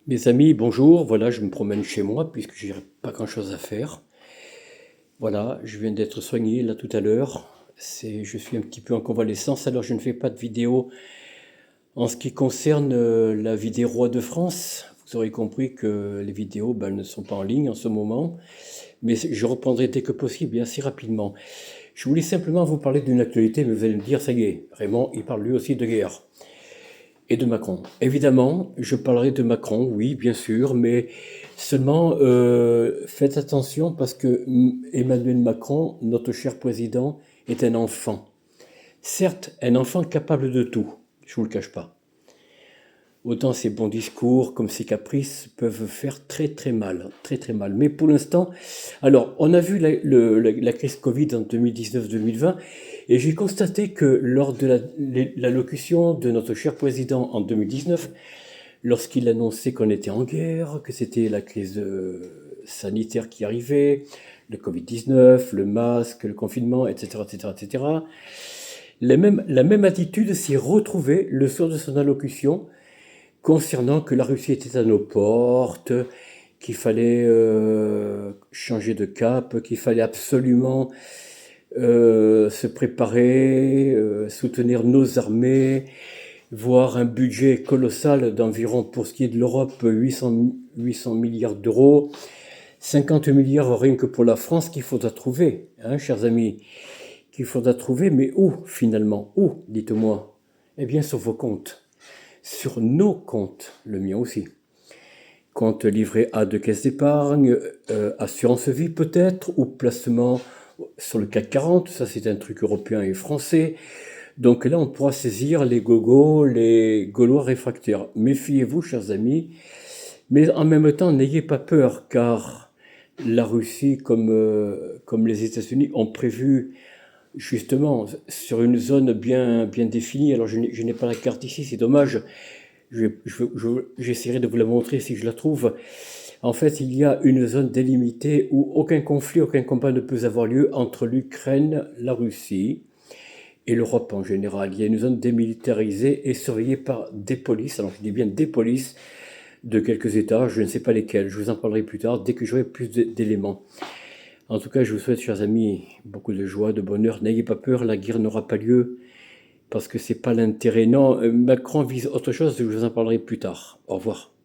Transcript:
Mes amis, bonjour. Voilà, je me promène chez moi puisque j'ai pas grand-chose à faire. Voilà, je viens d'être soigné là tout à l'heure. Je suis un petit peu en convalescence, alors je ne fais pas de vidéo en ce qui concerne la vie des rois de France. Vous aurez compris que les vidéos, ben, elles ne sont pas en ligne en ce moment, mais je reprendrai dès que possible et assez rapidement. Je voulais simplement vous parler d'une actualité, mais vous allez me dire, ça y est, Raymond, il parle lui aussi de guerre. Et de Macron. Évidemment, je parlerai de Macron, oui, bien sûr, mais seulement faites attention parce que Emmanuel Macron, notre cher président, est un enfant. Certes, un enfant capable de tout, je vous le cache pas. Autant ses bons discours comme ses caprices peuvent faire très très mal, très très mal. Mais pour l'instant, alors on a vu la crise Covid en 2019-2020 et j'ai constaté que lors de l'allocution de notre cher président en 2019, lorsqu'il annonçait qu'on était en guerre, que c'était la crise sanitaire qui arrivait, le Covid-19, le masque, le confinement, etc., etc., etc., la même attitude s'est retrouvée le soir de son allocution concernant que la Russie était à nos portes, qu'il fallait changer de cap, qu'il fallait absolument se préparer, soutenir nos armées, voir un budget colossal d'environ, pour ce qui est de l'Europe, 800 milliards d'euros, 50 milliards rien que pour la France qu'il faudra trouver, hein, chers amis, qu'il faudra trouver, mais où finalement? Où, dites-moi? Eh bien sur vos comptes, sur nos comptes, le mien aussi. Compte livret A de caisse d'épargne, assurance vie peut-être, ou placement sur le CAC 40, ça c'est un truc européen et français. Donc là, on pourra saisir les gogos, les Gaulois réfractaires. Méfiez-vous, chers amis, mais en même temps, n'ayez pas peur, car la Russie, comme les États-Unis, ont prévu justement sur une zone bien définie. Alors, je n'ai pas la carte ici, c'est dommage. J'essaierai de vous la montrer si je la trouve. En fait, il y a une zone délimitée où aucun conflit, aucun combat ne peut avoir lieu entre l'Ukraine, la Russie et l'Europe en général. Il y a une zone démilitarisée et surveillée par des polices, alors je dis bien des polices de quelques États, je ne sais pas lesquels, je vous en parlerai plus tard dès que j'aurai plus d'éléments. En tout cas, je vous souhaite, chers amis, beaucoup de joie, de bonheur. N'ayez pas peur, la guerre n'aura pas lieu parce que c'est pas l'intérêt. Non, Macron vise autre chose, je vous en parlerai plus tard. Au revoir.